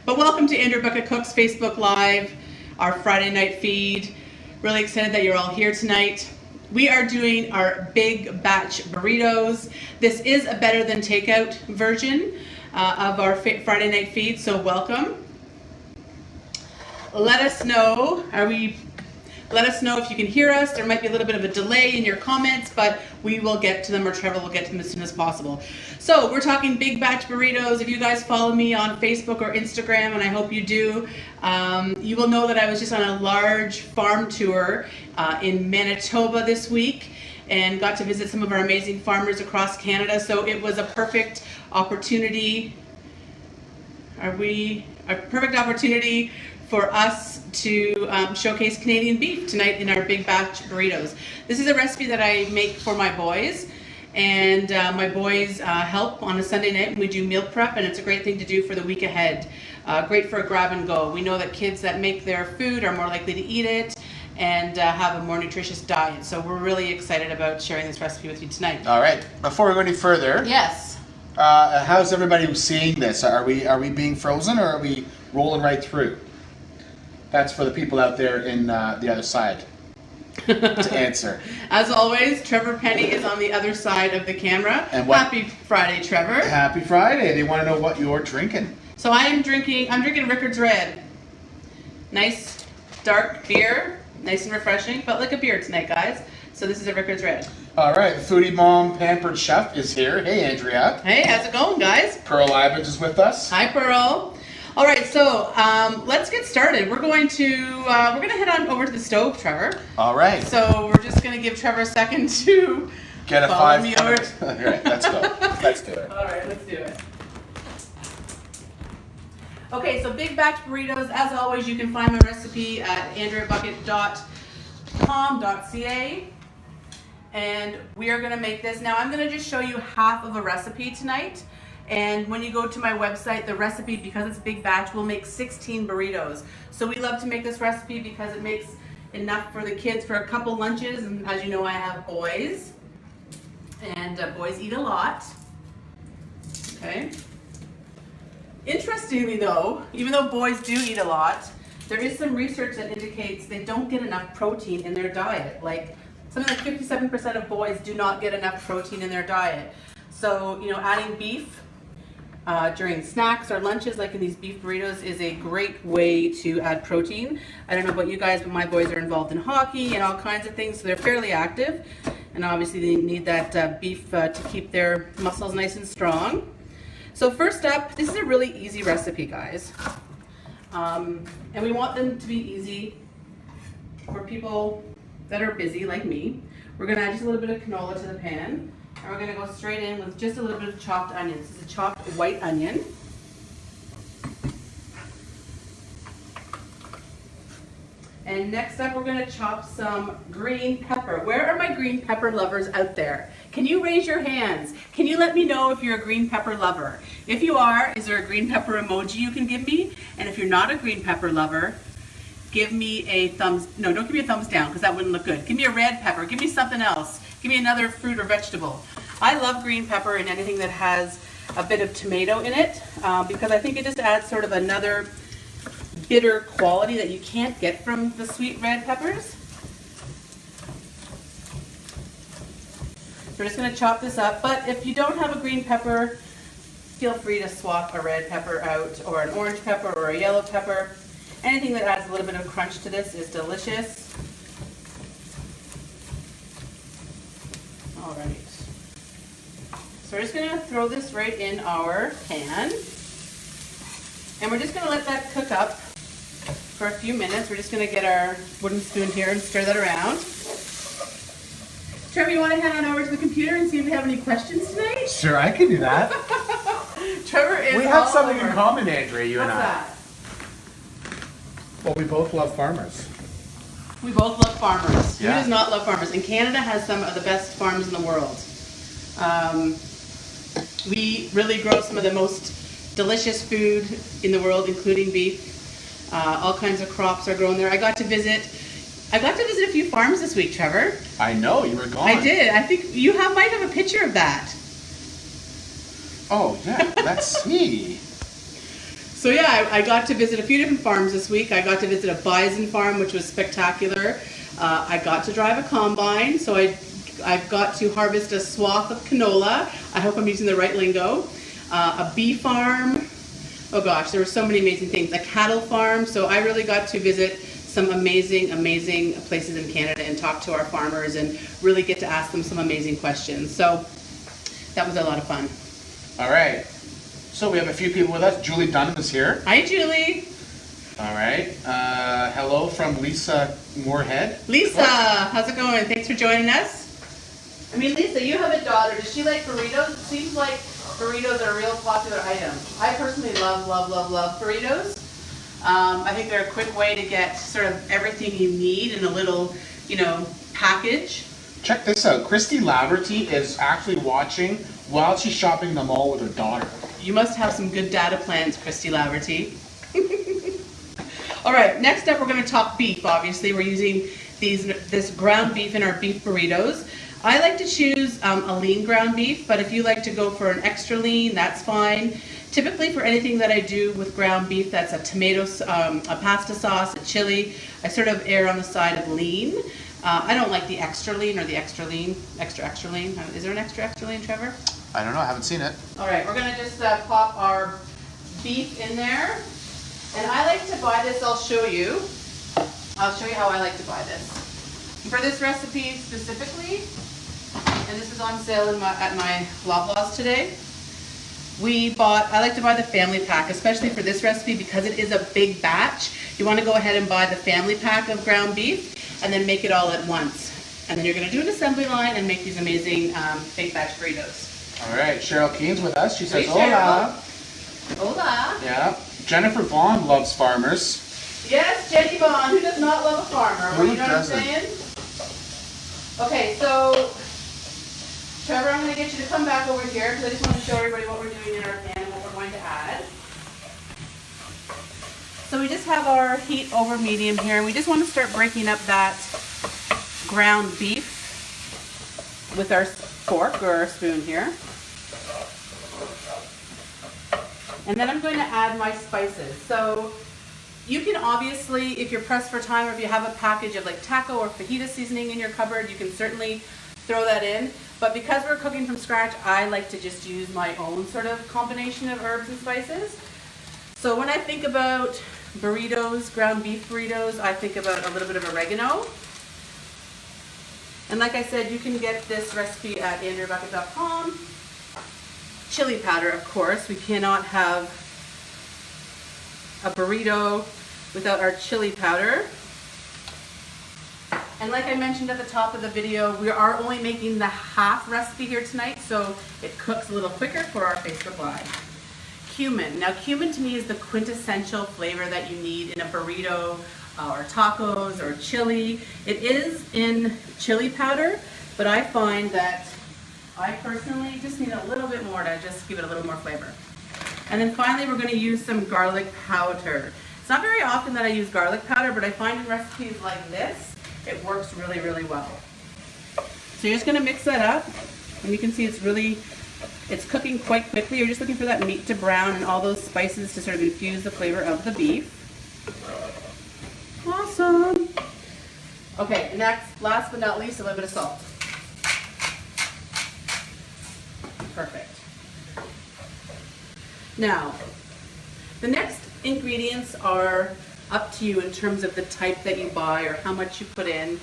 But welcome to Andrea Bucket Cooks Facebook Live, our Friday night feed. Really excited that you're all here tonight. We are doing our Big Batch Burritos. This is a better than takeout version of our Friday night feed, so welcome. Let us know, let us know if you can hear us. There might be a little bit of a delay in your comments, but we will get to them, or Trevor will get to them as soon as possible. So we're talking Big Batch Burritos. If you guys follow me on Facebook or Instagram, and I hope you do, you will know that I was just on a large farm tour in Manitoba this week and got to visit some of our amazing farmers across Canada. So it was a perfect opportunity. A perfect opportunity for us to showcase Canadian beef tonight in our Big Batch Burritos. This is a recipe that I make for my boys, and my boys help on a Sunday night when we do meal prep, and it's a great thing to do for the week ahead. Great for a grab and go. We know that kids that make their food are more likely to eat it and have a more nutritious diet. So we're really excited about sharing this recipe with you tonight. All right, before we go any further, yes. How's everybody seeing this? Are we being frozen, or are we rolling right through? That's for the people out there in the other side to answer. As always, Trevor Penny is on the other side of the camera. And what? Happy Friday, Trevor. Happy Friday. They want to know what you're drinking. So I'm drinking Rickard's Red. Nice dark beer, nice and refreshing. Felt like a beer tonight, guys. So this is a Rickard's Red. All right, foodie mom, pampered chef is here. Hey, Andrea. Hey, how's it going, guys? Pearl Ivins is with us. Hi, Pearl. All right, so let's get started. We're going to head on over to the stove, Trevor. All right. So we're just going to give Trevor a second to get a follow me over. All right, let's go. Let's do it. All right, let's do it. Okay, so Big Batch Burritos, as always, you can find my recipe at andreabucket.com.ca. And we are going to make this. Now, I'm going to just show you half of a recipe tonight. And when you go to my website, the recipe, because it's Big Batch, will make 16 burritos. So we love to make this recipe because it makes enough for the kids for a couple lunches. And as you know, I have boys. And boys eat a lot. Okay. Interestingly though, even though boys do eat a lot, there is some research that indicates they don't get enough protein in their diet. Like something like 57% of boys do not get enough protein in their diet. So, you know, adding beef during snacks or lunches, like in these beef burritos, is a great way to add protein. I don't know about you guys, but my boys are involved in hockey and all kinds of things, so they're fairly active. And obviously they need that beef to keep their muscles nice and strong. So first up, this is a really easy recipe, guys. And we want them to be easy for people that are busy like me. We're gonna add just a little bit of canola to the pan. And we're going to go straight in with just a little bit of chopped onions. This is a chopped white onion. And next up, we're going to chop some green pepper. Where are my green pepper lovers out there? Can you raise your hands? Can you let me know if you're a green pepper lover? If you are, is there a green pepper emoji you can give me? And if you're not a green pepper lover, give me a no, don't give me a thumbs down, because that wouldn't look good. Give me a red pepper. Give me something else. Give me another fruit or vegetable. I love green pepper in anything that has a bit of tomato in it, because I think it just adds sort of another bitter quality that you can't get from the sweet red peppers. We're just going to chop this up, but if you don't have a green pepper, feel free to swap a red pepper out, or an orange pepper, or a yellow pepper. Anything that adds a little bit of crunch to this is delicious. All right. So we're just going to throw this right in our pan. And we're just going to let that cook up for a few minutes. We're just going to get our wooden spoon here and stir that around. Trevor, you want to head on over to the computer and see if we have any questions tonight? Sure, I can do that. Trevor is We have all something over. in common, Andrea, you and I. What's that? Well, we both love farmers. We both love farmers. Yeah. Who does not love farmers? And Canada has some of the best farms in the world. We really grow some of the most delicious food in the world, including beef. All kinds of crops are grown there. I got to visit a few farms this week, Trevor. I know, you were gone. I did. I think you might have a picture of that. Oh, yeah, let's see. So yeah, I got to visit a few different farms this week. I got to visit a bison farm, which was spectacular. I got to drive a combine, so I've got to harvest a swath of canola. I hope I'm using the right lingo. A bee farm. Oh gosh, there were so many amazing things. A cattle farm. So I really got to visit some amazing, amazing places in Canada and talk to our farmers and really get to ask them some amazing questions. So that was a lot of fun. All right. So we have a few people with us. Julie Dunn is here. Hi, Julie. All right. Hello from Lisa Moorhead. Lisa, how's it going? Thanks for joining us. I mean, Lisa, you have a daughter. Does she like burritos? It seems like burritos are a real popular item. I personally love, love, love, love burritos. I think they're a quick way to get sort of everything you need in a little, package. Check this out. Christy Laverty is actually watching while she's shopping in the mall with her daughter. You must have some good data plans, Christy Laverty. All right, next up we're going to talk beef, obviously. We're using this ground beef in our beef burritos. I like to choose a lean ground beef, but if you like to go for an extra lean, that's fine. Typically for anything that I do with ground beef, that's a tomato, a pasta sauce, a chili, I sort of err on the side of lean. I don't like the extra lean or the extra lean. Is there an extra lean, Trevor? I don't know. I haven't seen it. All right, we're going to just pop our beef in there. And I like to buy this, I'll show you. I'll show you how I like to buy this. For this recipe specifically, and this is on sale at my Loblaws today, I like to buy the family pack, especially for this recipe because it is a big batch. You want to go ahead and buy the family pack of ground beef and then make it all at once. And then you're going to do an assembly line and make these amazing Big Batch Burritos. All right, Cheryl Keene's with us. She says, Hey, hola. Hola. Yeah. Jennifer Vaughn loves farmers. Yes, Jenny Vaughn, who does not love a farmer? Who you know doesn't? What I'm saying? Okay, so Trevor, I'm going to get you to come back over here because I just want to show everybody what we're doing in our pan and what we're going to add. So we just have our heat over medium here, and we just want to start breaking up that ground beef with our fork or our spoon here. And then I'm going to add my spices. So you can obviously, if you're pressed for time or if you have a package of like taco or fajita seasoning in your cupboard, you can certainly throw that in. But because we're cooking from scratch, I like to just use my own sort of combination of herbs and spices. So when I think about burritos, ground beef burritos, I think about a little bit of oregano. And like I said, you can get this recipe at AndreaBucket.com. Chili powder, of course. We cannot have a burrito without our chili powder. And like I mentioned at the top of the video, we are only making the half recipe here tonight, so it cooks a little quicker for our Facebook Live. Cumin. Now cumin to me is the quintessential flavor that you need in a burrito or tacos or chili. It is in chili powder, but I find that I personally just need a little bit more to just give it a little more flavor. And then finally we're going to use some garlic powder. It's not very often that I use garlic powder, but I find in recipes like this, it works really, really well. So you're just going to mix that up, and you can see it's cooking quite quickly. You're just looking for that meat to brown and all those spices to sort of infuse the flavor of the beef. Awesome. Okay, next, last but not least, a little bit of salt. Perfect. Now, the next ingredients are up to you in terms of the type that you buy or how much you put in.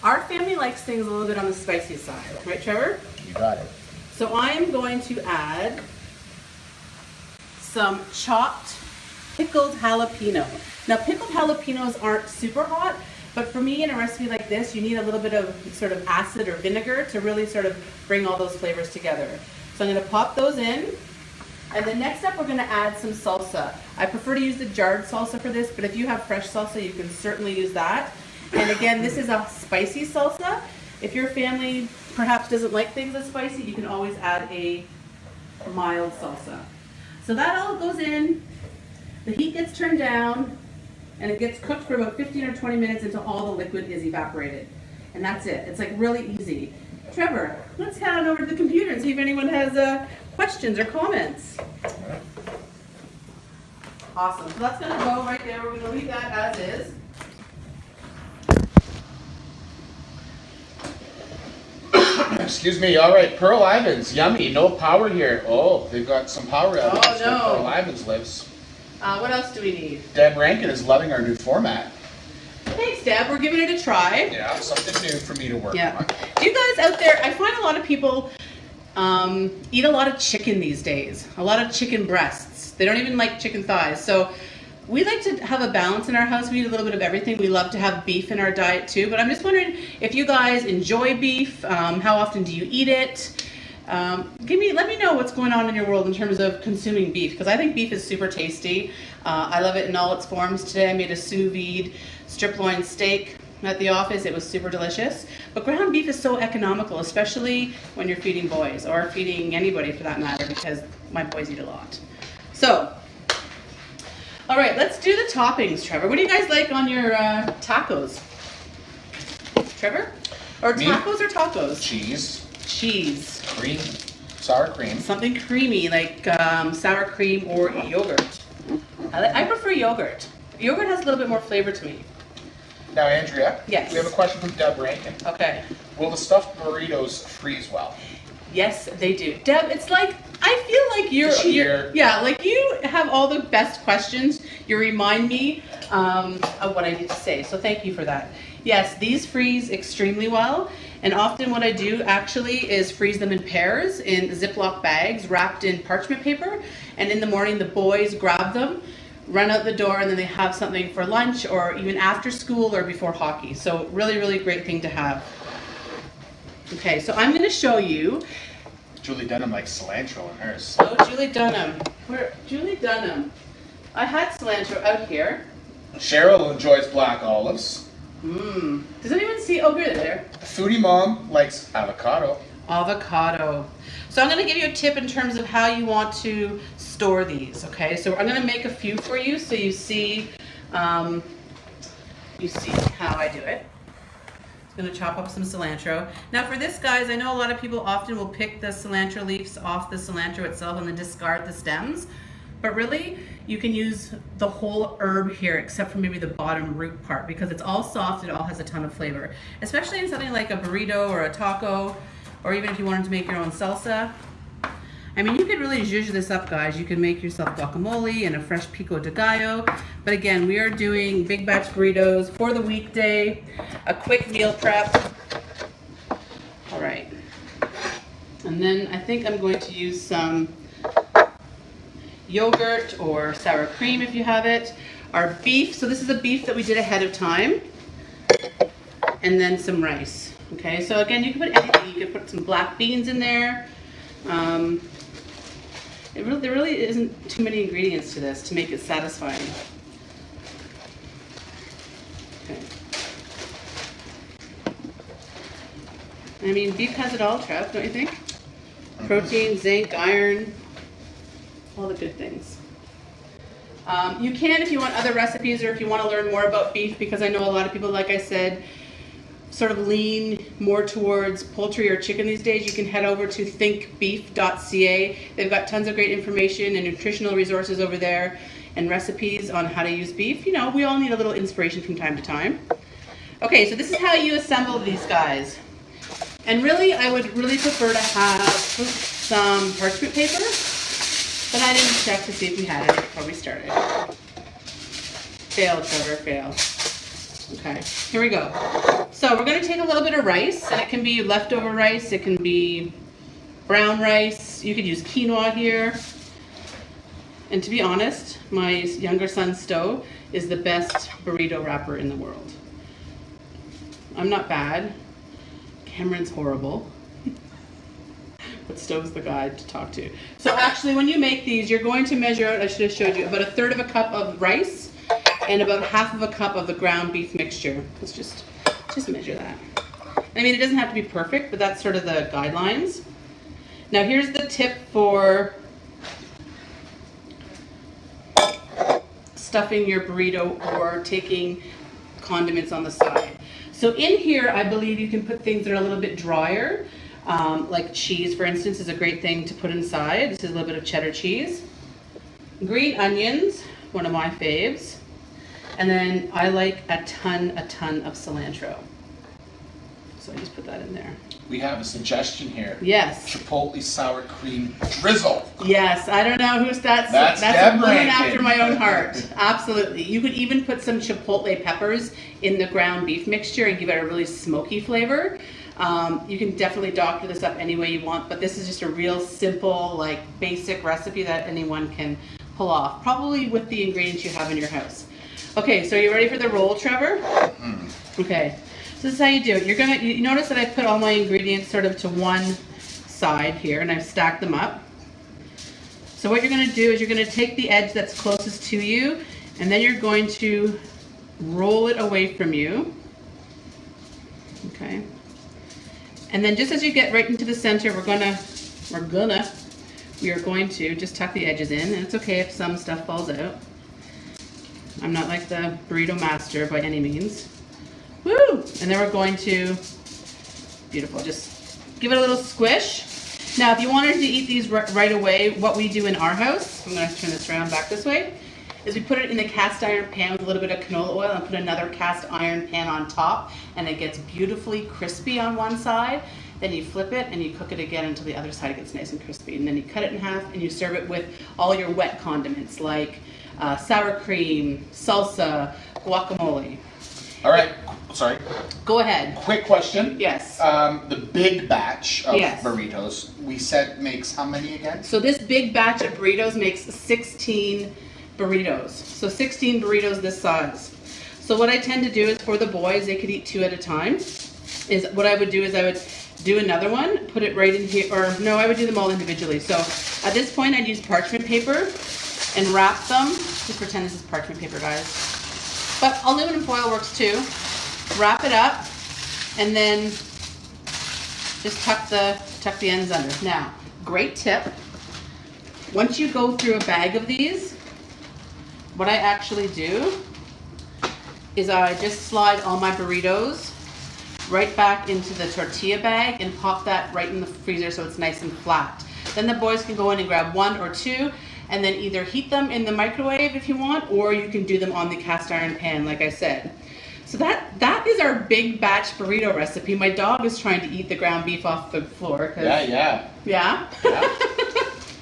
Our family likes things a little bit on the spicy side, right, Trevor? You got it. So I am going to add some chopped pickled jalapeno. Now, pickled jalapenos aren't super hot, but for me in a recipe like this, you need a little bit of sort of acid or vinegar to really sort of bring all those flavors together. So I'm going to pop those in. And then next up, we're going to add some salsa. I prefer to use the jarred salsa for this, but if you have fresh salsa, you can certainly use that. And again, this is a spicy salsa. If your family perhaps doesn't like things as spicy, you can always add a mild salsa. So that all goes in, the heat gets turned down, and it gets cooked for about 15 or 20 minutes until all the liquid is evaporated. And that's it. It's like really easy. Trevor, let's head on over to the computer and see if anyone has questions or comments. Awesome. So that's gonna go right there. We're gonna leave that as is. Excuse me. All right, Pearl Ivans, yummy. No power here. Oh, they've got some power out Oh, there. no. Pearl Ivans lives. What else do we need? Deb Rankin is loving our new format. Thanks, Deb. We're giving it a try. Yeah, something new for me to work Yeah. on. Do you guys out there, I find a lot of people eat a lot of chicken these days. A lot of chicken breasts. They don't even like chicken thighs. So we like to have a balance in our house. We eat a little bit of everything. We love to have beef in our diet too. But I'm just wondering if you guys enjoy beef. How often do you eat it? Let me know what's going on in your world in terms of consuming beef, because I think beef is super tasty. I love it in all its forms. Today I made a sous vide strip loin steak at the office. It was super delicious. But ground beef is so economical, especially when you're feeding boys, or feeding anybody for that matter, because my boys eat a lot. So, all right, let's do the toppings, Trevor. What do you guys like on your tacos? Trevor? Or Me? tacos or tacos? Cheese, Cheese. cream, sour cream. Something creamy like sour cream or yogurt. I prefer yogurt. Yogurt has a little bit more flavor to me. Now, Andrea, Yes. we have a question from Deb Rankin. Okay. Will the stuffed burritos freeze well? Yes, they do. Deb, it's like, I feel like you're yeah, like you have all the best questions. You remind me of what I need to say. So thank you for that. Yes, these freeze extremely well. And often what I do actually is freeze them in pairs in Ziploc bags wrapped in parchment paper. And in the morning, the boys grab them, run out the door, and then they have something for lunch or even after school or before hockey. So really, really great thing to have. Okay, so I'm going to show you. Julie Dunham likes cilantro in hers. Oh, Julie Dunham. Where? Julie Dunham. I had cilantro out here. Cheryl enjoys black olives. Mmm. Does anyone see? Oh, here, there. The foodie mom likes avocado. Avocado. So I'm going to give you a tip in terms of how you want to store these. Okay, so I'm going to make a few for you so you see how I do it. I'm going to chop up some cilantro. Now for this, guys, I know a lot of people often will pick the cilantro leaves off the cilantro itself and then discard the stems. But really, you can use the whole herb here except for maybe the bottom root part, because it's all soft, it all has a ton of flavor. Especially in something like a burrito or a taco, or even if you wanted to make your own salsa. I mean, you could really zhuzh this up, guys. You can make yourself guacamole and a fresh pico de gallo. But again, we are doing Big Batch Burritos for the weekday, a quick meal prep. All right. And then I think I'm going to use some yogurt or sour cream if you have it. Our beef, so this is a beef that we did ahead of time. And then some rice. Okay, so again, you can put anything. You can put some black beans in there. There really isn't too many ingredients to this to make it satisfying. Okay. I mean, beef has it all, Trev, don't you think? Protein, zinc, iron, all the good things. You can, if you want other recipes or if you want to learn more about beef, because I know a lot of people, like I said, sort of lean more towards poultry or chicken these days, you can head over to ThinkBeef.ca. They've got tons of great information and nutritional resources over there and recipes on how to use beef. You know, we all need a little inspiration from time to time. Okay, so this is how you assemble these guys. And really, I would really prefer to have some parchment paper, but I didn't check to see if we had it before we started. Fail, Trevor, fail. Okay, here we go. So we're going to take a little bit of rice, and it can be leftover rice, it can be brown rice, you could use quinoa here. And to be honest, my younger son's Stowe is the best burrito wrapper in the world. I'm not bad. Cameron's horrible. But Stowe's the guy to talk to. So actually, when you make these, you're going to measure out, I should have showed you, about 1/3 of a cup of rice and about 1/2 of a cup of the ground beef mixture. Let's just measure that. I mean, it doesn't have to be perfect, but that's sort of the guidelines. Now here's the tip for stuffing your burrito or taking condiments on the side. So in here, I believe you can put things that are a little bit drier, like cheese, for instance, is a great thing to put inside. This is a little bit of cheddar cheese. Green onions, one of my faves. And then I like a ton of cilantro. So I just put that in there. We have a suggestion here. Yes. Chipotle sour cream drizzle. Yes, I don't know who's that's Deb one ranking. after my own heart. Absolutely. You could even put some chipotle peppers in the ground beef mixture and give it a really smoky flavor. You can definitely doctor this up any way you want, but this is just a real simple, like basic recipe that anyone can pull off, probably with the ingredients you have in your house. Okay, so are you ready for the roll, Trevor? Okay. So this is how you do it. You notice that I put all my ingredients sort of to one side here, and I've stacked them up. So what you're going to do is you're going to take the edge that's closest to you, and then you're going to roll it away from you. Okay. And then just as you get right into the center, we are going to just tuck the edges in, and it's okay if some stuff falls out. I'm not like the burrito master by any means. Woo! And then we're going to, beautiful, just give it a little squish. Now, if you wanted to eat these right away, what we do in our house, I'm going to turn this around back this way, is we put it in a cast iron pan with a little bit of canola oil and put another cast iron pan on top, and it gets beautifully crispy on one side. Then you flip it and you cook it again until the other side gets nice and crispy. And then you cut it in half and you serve it with all your wet condiments like sour cream, salsa, guacamole. All right. Sorry. Go ahead. Quick question. Yes. The Big Batch of Yes. burritos, we said makes how many again? So this Big Batch of burritos makes 16 burritos. So 16 burritos this size. So what I tend to do is for the boys, they could eat 2 at a time. Is what I would do is I would do another one, put it right in here, or no, I would do them all individually. So at this point, I'd use parchment paper and wrap them. Just pretend this is parchment paper, guys. But aluminum foil works too. Wrap it up, and then just tuck the ends under. Now, great tip. Once you go through a bag of these, what I actually do is I just slide all my burritos right back into the tortilla bag and pop that right in the freezer so it's nice and flat. Then the boys can go in and grab 1 or 2 and then either heat them in the microwave if you want, or you can do them on the cast iron pan like I said. So that is our Big Batch burrito recipe. My dog is trying to eat the ground beef off the floor. Yeah. Yeah?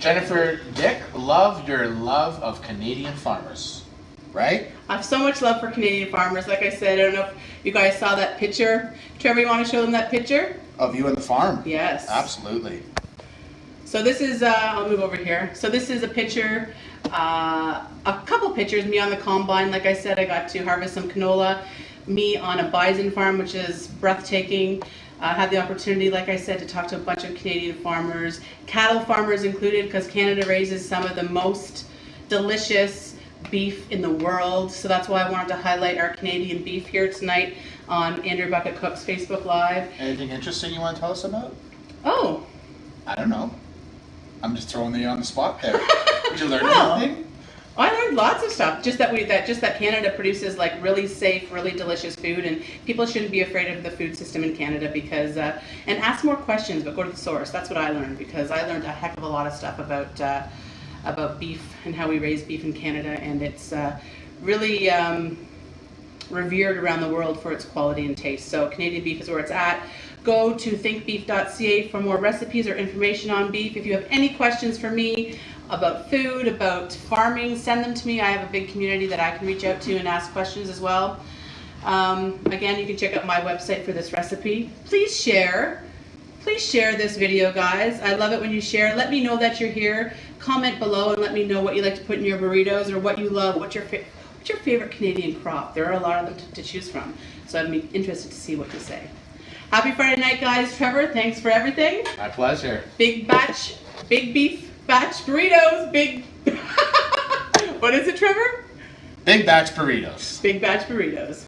Jennifer Dick, love your love of Canadian farmers, right? I have so much love for Canadian farmers. Like I said, I don't know if you guys saw that picture. Trevor, you want to show them that picture? Of you and the farm. Yes. Absolutely. So this is, I'll move over here. So this is a picture, a couple pictures, me on the combine. Like I said, I got to harvest some canola. Me on a bison farm, which is breathtaking. I had the opportunity, like I said, to talk to a bunch of Canadian farmers, cattle farmers included, because Canada raises some of the most delicious beef in the world. So that's why I wanted to highlight our Canadian beef here tonight on Andrea Bucket Cooks Facebook Live. Anything interesting you want to tell us about? Oh. I don't know. I'm just throwing you on the spot there. Did you learn anything? I learned lots of stuff. Just that Canada produces like really safe, really delicious food, and people shouldn't be afraid of the food system in Canada because and ask more questions, but go to the source. That's what I learned, because I learned a heck of a lot of stuff about beef and how we raise beef in Canada, and it's really revered around the world for its quality and taste. So Canadian beef is where it's at. Go to ThinkBeef.ca for more recipes or information on beef. If you have any questions for me about food, about farming, send them to me. I have a big community that I can reach out to and ask questions as well. Again, you can check out my website for this recipe. Please share this video, guys. I love it when you share. Let me know that you're here. Comment below and let me know what you like to put in your burritos or what you love. What's your favorite Canadian crop? There are a lot of them to choose from, so I'd be interested to see what you say. Happy Friday night, guys. Trevor, thanks for everything. My pleasure. Big beef batch burritos. What is it, Trevor? Big Batch Burritos. Big Batch Burritos.